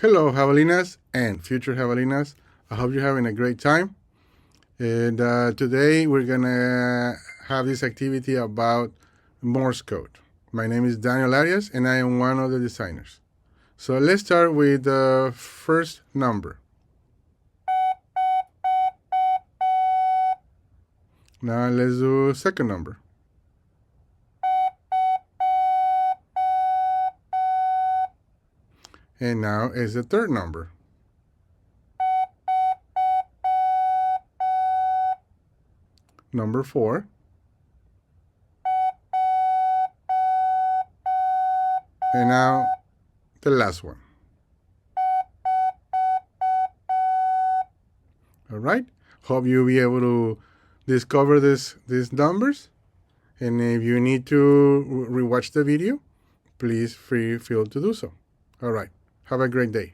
Hello, Javelinas and future Javelinas. I hope you're having a great time. And today we're going to have this activity about Morse code. My name is Chapa-Arias and I am one of the designers. So let's start with the first number. Now let's do second number. And now is the third number. Number 4. And now the last one. All right. Hope you'll be able to discover these numbers. And if you need to rewatch the video, please feel to do so. All right. Have a great day.